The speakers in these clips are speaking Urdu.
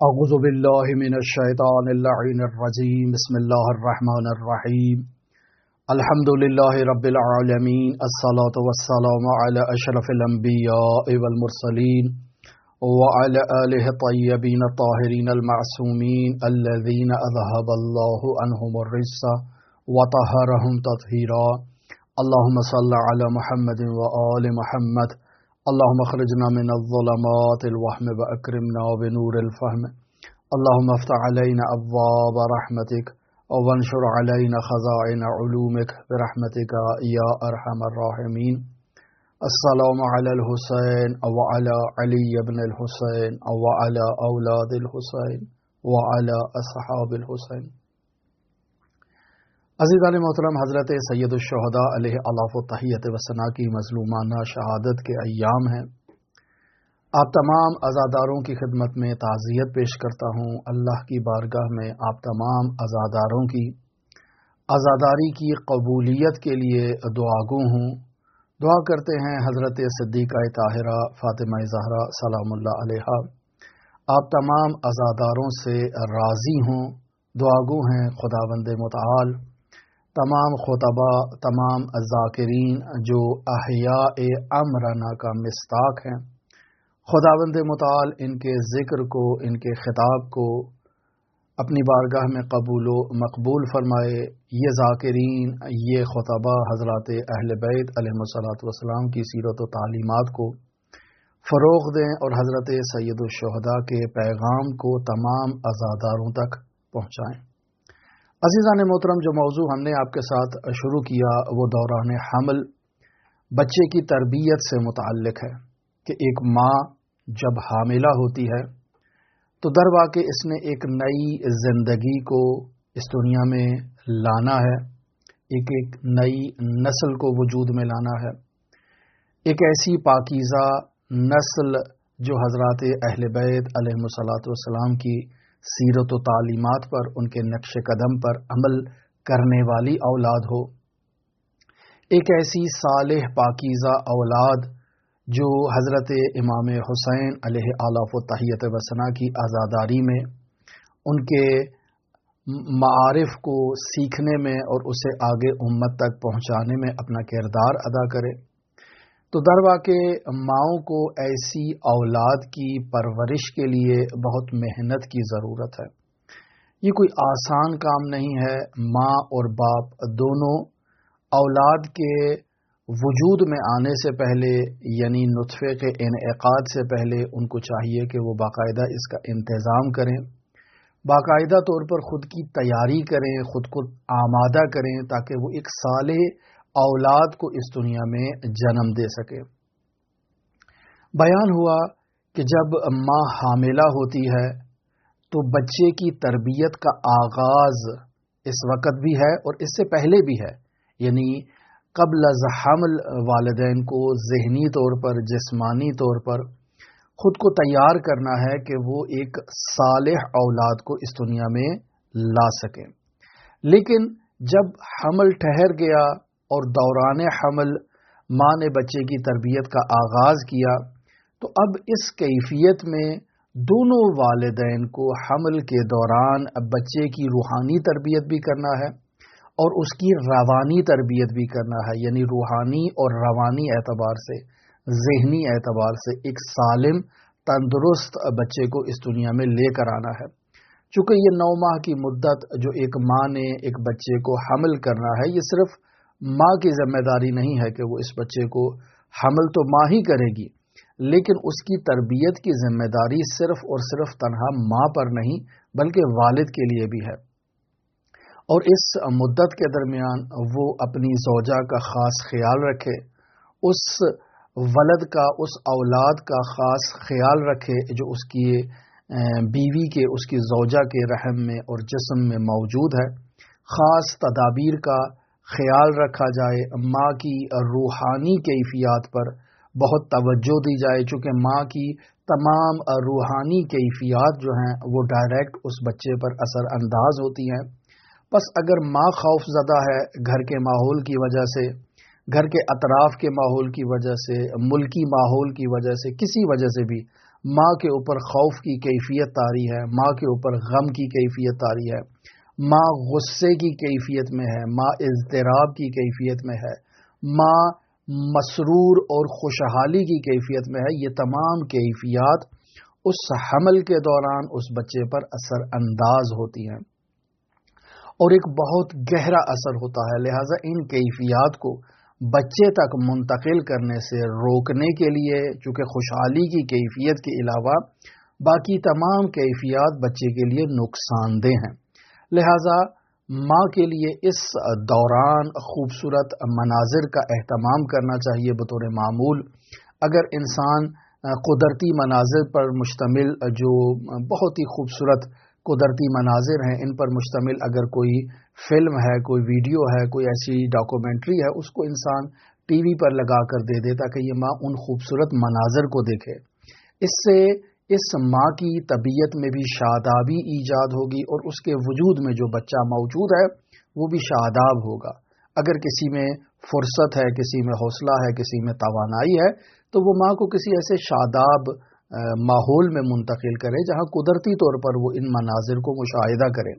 أعوذ بالله من الشيطان اللعين الرجيم بسم الله الرحمن الرحيم الحمد لله رب العالمين الصلاة والسلام على أشرف الأنبياء والمرسلين وعلى آله الطيبين الطاهرين المعصومين الذين أذهب الله عنهم الرجس وطهرهم تطهيرا اللهم صل على محمد وآل محمد اللهم اخرجنا من الظلمات الوهم وأكرمنا بنور الفهم اللهم افتح علينا أبواب رحمتك وانشر علينا خزائن علومك برحمتك يا أرحم الراحمين. السلام على الحسين وعلى علي بن الحسين وعلى أولاد الحسين وعلى أصحاب الحسين. عزیزان محترم، حضرت سید الشہداء علیہ الاف و تحیت و ثنا کی مظلومانہ شہادت کے ایام ہیں. آپ تمام عزاداروں کی خدمت میں تعزیت پیش کرتا ہوں. اللہ کی بارگاہ میں آپ تمام عزاداروں کی عزاداری کی قبولیت کے لیے دعاگو ہوں. دعا کرتے ہیں حضرت صدیقہ طاہرہ فاطمہ زہرا سلام اللہ علیہا آپ تمام عزاداروں سے راضی ہوں. دعاگو ہیں خداوند متعال تمام خطبہ، تمام ذاکرین جو احیاء امرنا کا مصداق ہیں. خداوند متعال ان کے ذکر کو، ان کے خطاب کو اپنی بارگاہ میں قبول و مقبول فرمائے. یہ ذاکرین، یہ خطبہ حضرات اہل بیت علیہم الصلاۃ والسلام کی سیرت و تعلیمات کو فروغ دیں اور حضرت سید الشہداء کے پیغام کو تمام عزاداروں تک پہنچائیں. عزیزان محترم، جو موضوع ہم نے آپ کے ساتھ شروع کیا وہ دوران حمل بچے کی تربیت سے متعلق ہے کہ ایک ماں جب حاملہ ہوتی ہے تو در واقع اس نے ایک نئی زندگی کو اس دنیا میں لانا ہے، ایک نئی نسل کو وجود میں لانا ہے. ایک ایسی پاکیزہ نسل جو حضرات اہل بیت علیہم الصلاۃ والسلام کی سیرت و تعلیمات پر، ان کے نقش قدم پر عمل کرنے والی اولاد ہو. ایک ایسی صالح پاکیزہ اولاد جو حضرت امام حسین علیہ الاف و تحیت و ثنا کی عزاداری میں ان کے معارف کو سیکھنے میں اور اسے آگے امت تک پہنچانے میں اپنا کردار ادا کرے. تو در واقع ماؤں کو ایسی اولاد کی پرورش کے لیے بہت محنت کی ضرورت ہے. یہ کوئی آسان کام نہیں ہے. ماں اور باپ دونوں اولاد کے وجود میں آنے سے پہلے، یعنی نطفے کے انعقاد سے پہلے، ان کو چاہیے کہ وہ باقاعدہ اس کا انتظام کریں، باقاعدہ طور پر خود کی تیاری کریں، خود کو آمادہ کریں تاکہ وہ ایک صالح اولاد کو اس دنیا میں جنم دے سکے. بیان ہوا کہ جب ماں حاملہ ہوتی ہے تو بچے کی تربیت کا آغاز اس وقت بھی ہے اور اس سے پہلے بھی ہے. یعنی قبل از حمل والدین کو ذہنی طور پر، جسمانی طور پر خود کو تیار کرنا ہے کہ وہ ایک صالح اولاد کو اس دنیا میں لا سکیں. لیکن جب حمل ٹھہر گیا اور دوران حمل ماں نے بچے کی تربیت کا آغاز کیا تو اب اس کیفیت میں دونوں والدین کو حمل کے دوران اب بچے کی روحانی تربیت بھی کرنا ہے اور اس کی روانی تربیت بھی کرنا ہے. یعنی روحانی اور روانی اعتبار سے، ذہنی اعتبار سے ایک سالم تندرست بچے کو اس دنیا میں لے کر آنا ہے. چونکہ یہ 9 ماہ کی مدت جو ایک ماں نے ایک بچے کو حمل کرنا ہے، یہ صرف ماں کی ذمہ داری نہیں ہے کہ وہ اس بچے کو حمل تو ماں ہی کرے گی، لیکن اس کی تربیت کی ذمہ داری صرف اور صرف تنہا ماں پر نہیں بلکہ والد کے لیے بھی ہے. اور اس مدت کے درمیان وہ اپنی زوجہ کا خاص خیال رکھے، اس ولد کا، اس اولاد کا خاص خیال رکھے جو اس کی بیوی کے، اس کی زوجہ کے رحم میں اور جسم میں موجود ہے. خاص تدابیر کا خیال رکھا جائے. ماں کی روحانی کیفیات پر بہت توجہ دی جائے، چونکہ ماں کی تمام روحانی کیفیات جو ہیں وہ ڈائریکٹ اس بچے پر اثر انداز ہوتی ہیں. بس اگر ماں خوف زدہ ہے گھر کے ماحول کی وجہ سے، گھر کے اطراف کے ماحول کی وجہ سے، ملکی ماحول کی وجہ سے، کسی وجہ سے بھی ماں کے اوپر خوف کی کیفیت طاری ہے، ماں کے اوپر غم کی کیفیت طاری ہے، ماں غصے کی کیفیت میں ہے، ماں اضطراب کی کیفیت میں ہے، ماں مسرور اور خوشحالی کی کیفیت میں ہے۔ یہ تمام کیفیات اس حمل کے دوران اس بچے پر اثر انداز ہوتی ہیں اور ایک بہت گہرا اثر ہوتا ہے۔ لہٰذا ان کیفیات کو بچے تک منتقل کرنے سے روکنے کے لیے، چونکہ خوشحالی کی کیفیت کے علاوہ باقی تمام کیفیات بچے کے لیے نقصان دہ ہیں، لہٰذا ماں کے لیے اس دوران خوبصورت مناظر کا اہتمام کرنا چاہیے بطور معمول۔ اگر انسان قدرتی مناظر پر مشتمل جو بہت ہی خوبصورت قدرتی مناظر ہیں ان پر مشتمل اگر کوئی فلم ہے، کوئی ویڈیو ہے، کوئی ایسی ڈاکومنٹری ہے، اس کو انسان ٹی وی پر لگا کر دے دے تاکہ یہ ماں ان خوبصورت مناظر کو دیکھے، اس سے اس ماں کی طبیعت میں بھی شادابی ایجاد ہوگی اور اس کے وجود میں جو بچہ موجود ہے وہ بھی شاداب ہوگا۔ اگر کسی میں فرصت ہے، کسی میں حوصلہ ہے، کسی میں توانائی ہے تو وہ ماں کو کسی ایسے شاداب ماحول میں منتقل کرے جہاں قدرتی طور پر وہ ان مناظر کو مشاہدہ کرے۔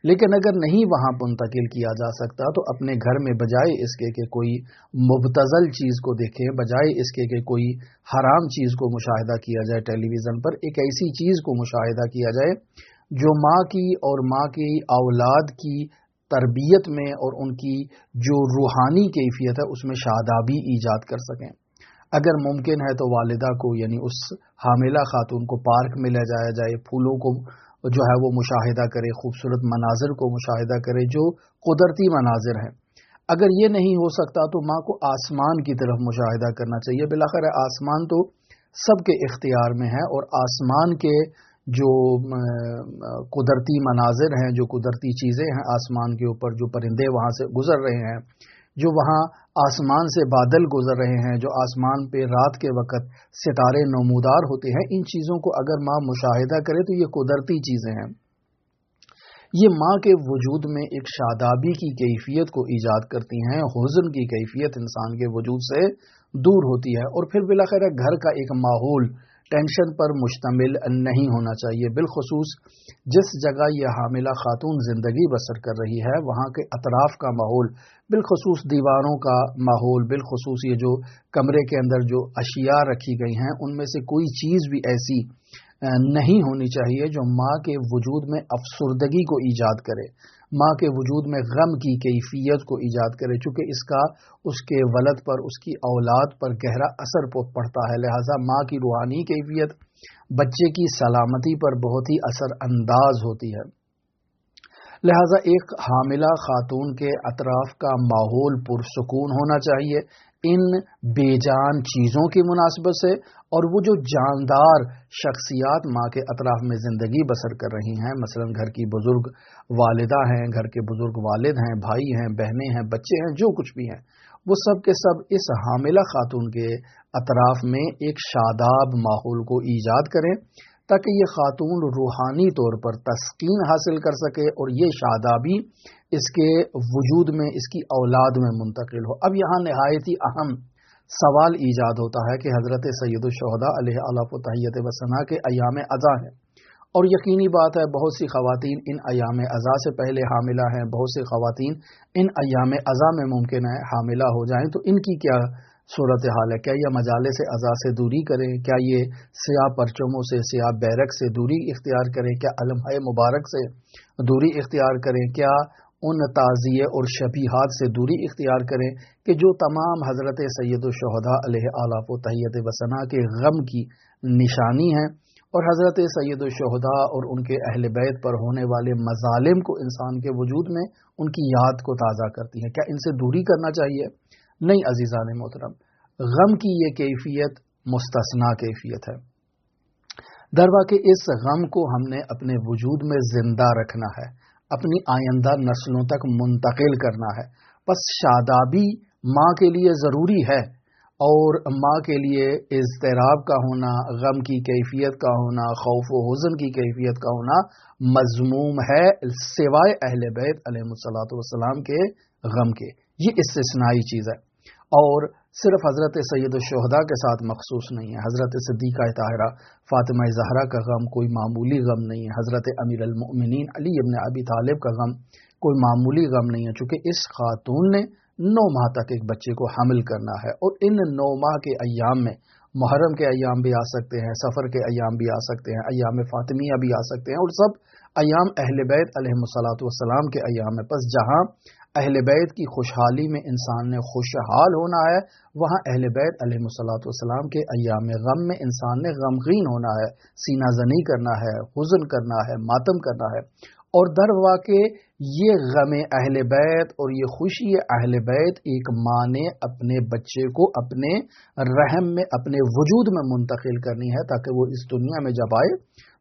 لیکن اگر نہیں وہاں منتقل کیا جا سکتا تو اپنے گھر میں بجائے اس کے کہ کوئی مبتذل چیز کو دیکھیں، بجائے اس کے کہ کوئی حرام چیز کو مشاہدہ کیا جائے ٹیلی ویژن پر، ایک ایسی چیز کو مشاہدہ کیا جائے جو ماں کی اور ماں کی اولاد کی تربیت میں اور ان کی جو روحانی کیفیت ہے اس میں شادابی ایجاد کر سکیں۔ اگر ممکن ہے تو والدہ کو یعنی اس حاملہ خاتون کو پارک میں لے جایا جائے، پھولوں کو جو ہے وہ مشاہدہ کرے، خوبصورت مناظر کو مشاہدہ کرے جو قدرتی مناظر ہیں۔ اگر یہ نہیں ہو سکتا تو ماں کو آسمان کی طرف مشاہدہ کرنا چاہیے۔ بالآخر آسمان تو سب کے اختیار میں ہے اور آسمان کے جو قدرتی مناظر ہیں، جو قدرتی چیزیں ہیں آسمان کے اوپر، جو پرندے وہاں سے گزر رہے ہیں، جو وہاں آسمان سے بادل گزر رہے ہیں، جو آسمان پہ رات کے وقت ستارے نمودار ہوتے ہیں، ان چیزوں کو اگر ماں مشاہدہ کرے تو یہ قدرتی چیزیں ہیں۔ یہ ماں کے وجود میں ایک شادابی کی کیفیت کو ایجاد کرتی ہیں، حزن کی کیفیت انسان کے وجود سے دور ہوتی ہے، اور پھر بالآخر گھر کا ایک ماحول ٹینشن پر مشتمل نہیں ہونا چاہیے۔ بالخصوص جس جگہ یہ حاملہ خاتون زندگی بسر کر رہی ہے وہاں کے اطراف کا ماحول، بالخصوص دیواروں کا ماحول، بالخصوص یہ جو کمرے کے اندر جو اشیاء رکھی گئی ہیں ان میں سے کوئی چیز بھی ایسی نہیں ہونی چاہیے جو ماں کے وجود میں افسردگی کو ایجاد کرے، ماں کے وجود میں غم کی کیفیت کو ایجاد کرے، چونکہ اس کا اس کے ولد پر، اس کی اولاد پر گہرا اثر پڑتا ہے۔ لہٰذا ماں کی روحانی کیفیت بچے کی سلامتی پر بہت ہی اثر انداز ہوتی ہے۔ لہٰذا ایک حاملہ خاتون کے اطراف کا ماحول پرسکون ہونا چاہیے ان بے جان چیزوں کی مناسبت سے، اور وہ جو جاندار شخصیات ماں کے اطراف میں زندگی بسر کر رہی ہیں، مثلا گھر کی بزرگ والدہ ہیں، گھر کے بزرگ والد ہیں، بھائی ہیں، بہنیں ہیں، بچے ہیں، جو کچھ بھی ہیں، وہ سب کے سب اس حاملہ خاتون کے اطراف میں ایک شاداب ماحول کو ایجاد کریں تاکہ یہ خاتون روحانی طور پر تسکین حاصل کر سکے اور یہ شادابی اس کے وجود میں، اس کی اولاد میں منتقل ہو۔ اب یہاں نہایت ہی اہم سوال ایجاد ہوتا ہے کہ حضرت سید الشہداء علیہ الاف و تحیت و ثنا کے ایام عزا ہیں، اور یقینی بات ہے بہت سی خواتین ان ایام عزا سے پہلے حاملہ ہیں، بہت سی خواتین ان ایام عزا میں ممکن ہے حاملہ ہو جائیں، تو ان کی کیا صورتحال ہے؟ کیا یہ مجالس عزا سے دوری کریں؟ کیا یہ سیاہ پرچموں سے، سیاہ بیرق سے دوری اختیار کریں؟ کیا علمۂ مبارک سے دوری اختیار کریں؟ کیا ان تعزیے اور شبیہات سے دوری اختیار کریں کہ جو تمام حضرت سید الشہداء علیہ الاف و تحیت و ثنا کے غم کی نشانی ہیں، اور حضرت سید الشہداء اور ان کے اہل بیت پر ہونے والے مظالم کو انسان کے وجود میں ان کی یاد کو تازہ کرتی ہیں؟ کیا ان سے دوری کرنا چاہیے؟ نہیں عزیزان محترم، غم کی یہ کیفیت مستثنا کیفیت ہے، درواقع اس غم کو ہم نے اپنے وجود میں زندہ رکھنا ہے، اپنی آئندہ نسلوں تک منتقل کرنا ہے۔ بس شادابی ماں کے لیے ضروری ہے، اور ماں کے لیے اضطراب کا ہونا، غم کی کیفیت کا ہونا، خوف و حزن کی کیفیت کا ہونا مذموم ہے، سوائے اہل بیت علیہ الصلوۃ والسلام کے غم کے۔ یہ استثنائی چیز ہے، اور صرف حضرت سید الشہداء کے ساتھ مخصوص نہیں ہے. حضرت صدیقہ طاہرہ فاطمہ زہرا کا غم کوئی معمولی غم نہیں ہے. حضرت امیر المؤمنین علی ابن ابی طالب کا غم کوئی معمولی غم نہیں ہے، چونکہ اس خاتون نے 9 ماہ تک ایک بچے کو حمل کرنا ہے، اور ان 9 ماہ کے ایام میں محرم کے ایام بھی آ سکتے ہیں، سفر کے ایام بھی آ سکتے ہیں، ایام فاطمیہ بھی آ سکتے ہیں، اور سب ایام اہل بیت علیہم الصلاۃ والسلام کے ایام ہے. پس جہاں اہل بیت کی خوشحالی میں انسان نے خوشحال ہونا ہے، وہاں اہل بیت علیہم الصلاۃ والسلام کے ایام غم میں انسان نے غمگین ہونا ہے، سینہ زنی کرنا ہے، حزن کرنا ہے، ماتم کرنا ہے. اور در واقع یہ غم اہل بیت اور یہ خوشی اہل بیت ایک ماں نے اپنے بچے کو اپنے رحم میں، اپنے وجود میں منتقل کرنی ہے، تاکہ وہ اس دنیا میں جب آئے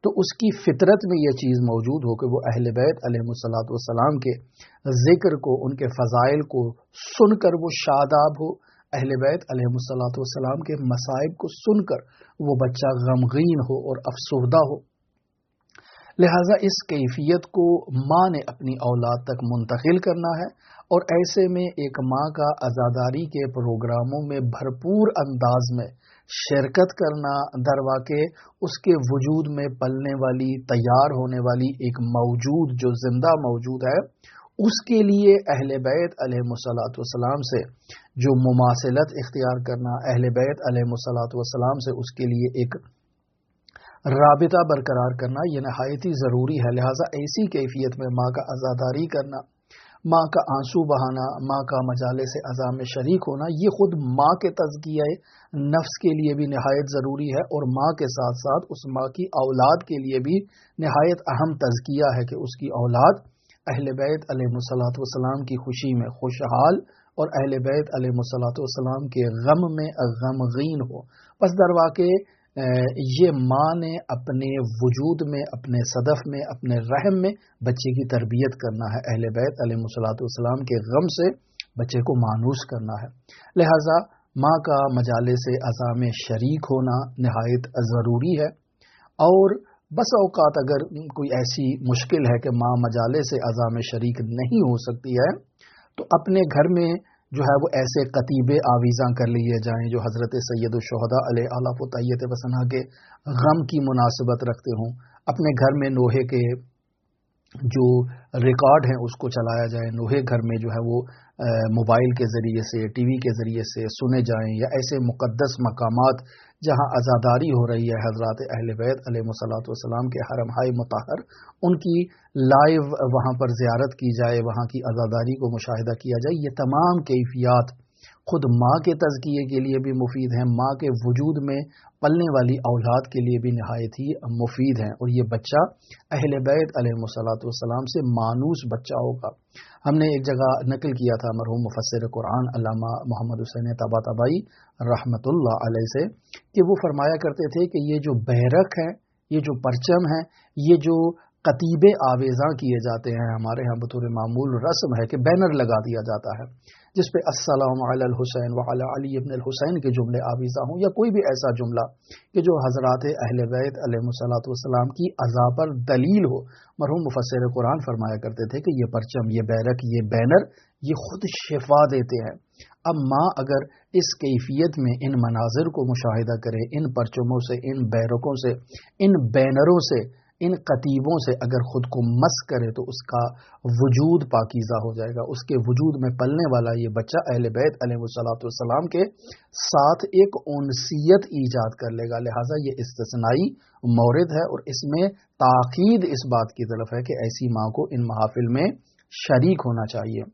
تو اس کی فطرت میں یہ چیز موجود ہو کہ وہ اہل بیت علیہم الصلاۃ والسلام کے ذکر کو، ان کے فضائل کو سن کر وہ شاداب ہو، اہل بیت علیہم الصلاۃ والسلام کے مصائب کو سن کر وہ بچہ غمگین ہو اور افسردہ ہو. لہٰذا اس کیفیت کو ماں نے اپنی اولاد تک منتقل کرنا ہے، اور ایسے میں ایک ماں کا عزاداری کے پروگراموں میں بھرپور انداز میں شرکت کرنا، در واقع اس کے وجود میں پلنے والی، تیار ہونے والی ایک موجود جو زندہ موجود ہے، اس کے لیے اہل بیت علیہم الصلاۃ والسلام سے جو مماثلت اختیار کرنا، اہل بیت علیہم الصلاۃ والسلام سے اس کے لیے ایک رابطہ برقرار کرنا، یہ نہایت ہی ضروری ہے. لہٰذا ایسی کیفیت میں ماں کا عزاداری کرنا، ماں کا آنسو بہانا، ماں کا مجالس عزا میں شریک ہونا، یہ خود ماں کے تزکیہ نفس کے لیے بھی نہایت ضروری ہے، اور ماں کے ساتھ ساتھ اس ماں کی اولاد کے لیے بھی نہایت اہم تزکیہ ہے کہ اس کی اولاد اہل بیت علیہم الصلاۃ والسلام کی خوشی میں خوشحال اور اہل بیت علیہم الصلاۃ والسلام کے غم میں غمگین ہو. پس در واقع یہ ماں نے اپنے وجود میں، اپنے صدف میں، اپنے رحم میں بچے کی تربیت کرنا ہے، اہل بیت علیہم الصلاۃ والسلام کے غم سے بچے کو مانوس کرنا ہے. لہٰذا ماں کا مجالس عزا میں شریک ہونا نہایت ضروری ہے. اور بس اوقات اگر کوئی ایسی مشکل ہے کہ ماں مجالس عزا میں شریک نہیں ہو سکتی ہے، تو اپنے گھر میں جو ہے وہ ایسے قطیبے آویزاں کر لیے جائیں جو حضرت سید الشہداء علیہ آلاف و تحیت وثنا کے غم کی مناسبت رکھتے ہوں. اپنے گھر میں نوحے کے جو ریکارڈ ہیں اس کو چلایا جائے، نوحے گھر میں جو ہے وہ موبائل کے ذریعے سے، ٹی وی کے ذریعے سے سنے جائیں، یا ایسے مقدس مقامات جہاں عزاداری ہو رہی ہے حضرات اہل بیت علیہ الصلوۃ والسلام کے حرم ہائے مطہر، ان کی لائیو وہاں پر زیارت کی جائے، وہاں کی عزاداری کو مشاہدہ کیا جائے. یہ تمام کیفیات خود ماں کے تزکیے کے لیے بھی مفید ہیں، ماں کے وجود میں پلنے والی اولاد کے لیے بھی نہایت ہی مفید ہیں، اور یہ بچہ اہل بیت علیہ الصلوۃ والسلام سے مانوس بچہ ہوگا. ہم نے ایک جگہ نقل کیا تھا مرحوم مفسر قرآن علامہ محمد حسین طباطبائی رحمۃ اللہ علیہ سے، کہ وہ فرمایا کرتے تھے کہ یہ جو بیرق ہیں، یہ جو پرچم ہیں، یہ جو قطیبے آویزاں کیے جاتے ہیں، ہمارے ہاں بطور معمول رسم ہے کہ بینر لگا دیا جاتا ہے جس پہ السلام علی الحسین وعلی علی ابن الحسین کے جملے آویزاں ہوں، یا کوئی بھی ایسا جملہ کہ جو حضرات اہل بیت علیہ الصلوۃ والسلام کی عزا پر دلیل ہو. مرحوم مفسر قرآن فرمایا کرتے تھے کہ یہ پرچم، یہ بیرق، یہ بینر، یہ خود شفا دیتے ہیں. اب ماں اگر اس کیفیت میں ان مناظر کو مشاہدہ کرے، ان پرچموں سے، ان بیرقوں سے، ان بینروں سے، ان قطیبوں سے اگر خود کو مس کرے، تو اس کا وجود پاکیزہ ہو جائے گا. اس کے وجود میں پلنے والا یہ بچہ اہل بیت علیہ الصلوۃ والسلام کے ساتھ ایک انسیت ایجاد کر لے گا. لہٰذا یہ استثنائی مورد ہے، اور اس میں تاکید اس بات کی طرف ہے کہ ایسی ماں کو ان محافل میں شریک ہونا چاہیے.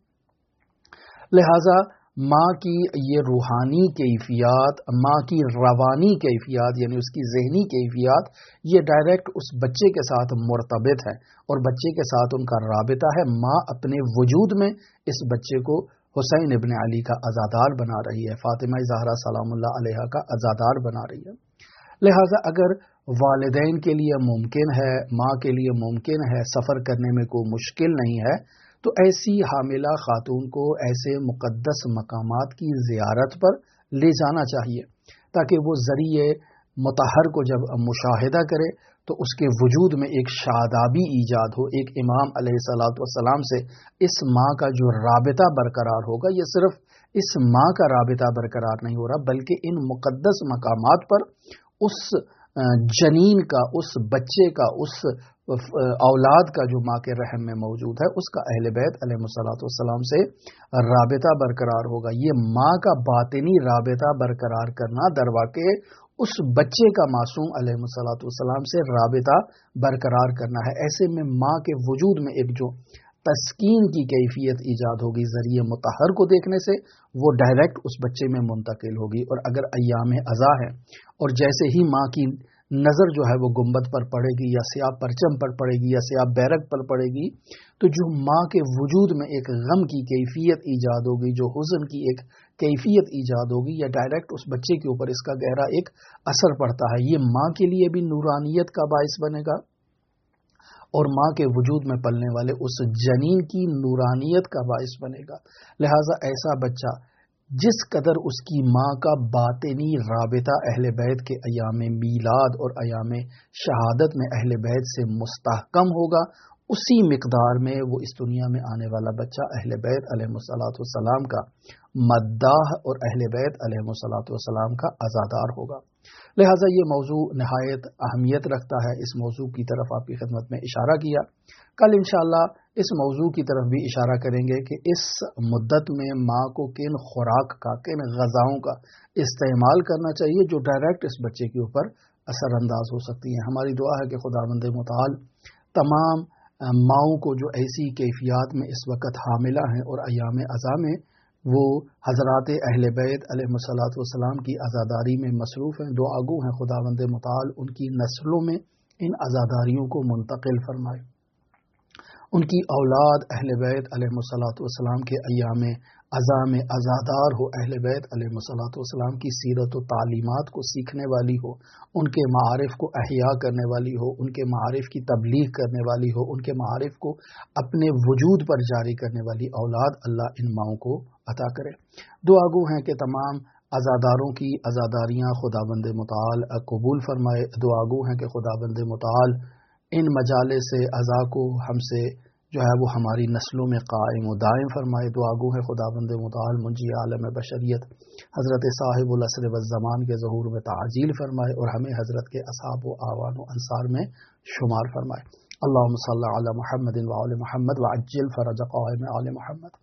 لہٰذا ماں کی یہ روحانی کیفیات، ماں کی روانی کیفیات، یعنی اس کی ذہنی کیفیات، یہ ڈائریکٹ اس بچے کے ساتھ مرتبط ہے، اور بچے کے ساتھ ان کا رابطہ ہے. ماں اپنے وجود میں اس بچے کو حسین ابن علی کا عزادار بنا رہی ہے، فاطمہ زہرا سلام اللہ علیہا کا عزادار بنا رہی ہے. لہٰذا اگر والدین کے لیے ممکن ہے، ماں کے لیے ممکن ہے، سفر کرنے میں کوئی مشکل نہیں ہے، تو ایسی حاملہ خاتون کو ایسے مقدس مقامات کی زیارت پر لے جانا چاہیے، تاکہ وہ ذریعے مطہر کو جب مشاہدہ کرے تو اس کے وجود میں ایک شادابی ایجاد ہو. ایک امام علیہ الصلوۃ والسلام سے اس ماں کا جو رابطہ برقرار ہوگا، یہ صرف اس ماں کا رابطہ برقرار نہیں ہو رہا، بلکہ ان مقدس مقامات پر اس جنین کا، اس بچے کا، اس اولاد کا جو ماں کے رحم میں موجود ہے، اس کا اہل بیت علیہ الصلوۃ والسلام سے رابطہ برقرار ہوگا۔ یہ ماں کا باطنی رابطہ برقرار کرنا درواقع اس بچے کا معصوم علیہ الصلوۃ والسلام سے رابطہ برقرار کرنا ہے۔ ایسے میں ماں کے وجود میں ایک جو تسکین کی کیفیت ایجاد ہوگی ذریعہ مطہر کو دیکھنے سے، وہ ڈائریکٹ اس بچے میں منتقل ہوگی۔ اور اگر ایام ازا ہے اور جیسے ہی ماں کی نظر جو ہے وہ گنبد پر پڑے گی یا سیاہ پرچم پر پڑے گی یا سیاہ بیرق پر پڑے گی، تو جو ماں کے وجود میں ایک غم کی کیفیت ایجاد ہوگی، جو حزن کی ایک کیفیت ایجاد ہوگی، یا ڈائریکٹ اس بچے کے اوپر اس کا گہرا ایک اثر پڑتا ہے۔ یہ ماں کے لیے بھی نورانیت کا باعث بنے گا اور ماں کے وجود میں پلنے والے اس جنین کی نورانیت کا باعث بنے گا۔ لہٰذا ایسا بچہ جس قدر اس کی ماں کا باطنی رابطہ اہل بیت کے ایام میلاد اور ایام شہادت میں اہل بیت سے مستحکم ہوگا، اسی مقدار میں وہ اس دنیا میں آنے والا بچہ اہل بیت علیہ الصلوۃ والسلام کا مداح اور اہل بیت علیہ الصلوۃ والسلام کا عزادار ہوگا۔ لہٰذا یہ موضوع نہایت اہمیت رکھتا ہے، اس موضوع کی طرف آپ کی خدمت میں اشارہ کیا۔ کل انشاءاللہ اس موضوع کی طرف بھی اشارہ کریں گے کہ اس مدت میں ماں کو کن خوراک کا، کن غذاؤں کا استعمال کرنا چاہیے جو ڈائریکٹ اس بچے کے اوپر اثر انداز ہو سکتی ہیں۔ ہماری دعا ہے کہ خداوند متعال تمام ماؤں کو جو ایسی کیفیات میں اس وقت حاملہ ہیں اور ایام ازا میں وہ حضرات اہل بیت علیہ الصلوۃ والسلام کی عزاداری میں مصروف ہیں، دعاگو ہیں، خداوند متعال ان کی نسلوں میں ان عزاداریوں کو منتقل فرمائے، ان کی اولاد اہل بیت علیہ الصلوۃ والسلام کے ایام ازا میں عزادار ہو، اہل بیت علیہ الصلوۃ والسلام کی سیرت و تعلیمات کو سیکھنے والی ہو، ان کے معارف کو احیاء کرنے والی ہو، ان کے معارف کی تبلیغ کرنے والی ہو، ان کے معارف کو اپنے وجود پر جاری کرنے والی اولاد اللہ ان ماؤں کو عطا کرے۔ دعاگو ہیں کہ تمام عزاداروں کی عزاداریاں خداوند متعال قبول فرمائے، دعاگو ہیں کہ خداوند متعال ان مجالس عزا کو ہم سے جو ہے وہ ہماری نسلوں میں قائم و دائم فرمائے، دعاگو ہے خداوند متعال منجی عالم بشریت حضرت صاحب العصر والزمان کے ظہور میں تعجیل فرمائے اور ہمیں حضرت کے اصحاب و اعوان و انصار میں شمار فرمائے۔ اللہم صلی علی محمد و آل محمد وعجل فرج قائم آل محمد۔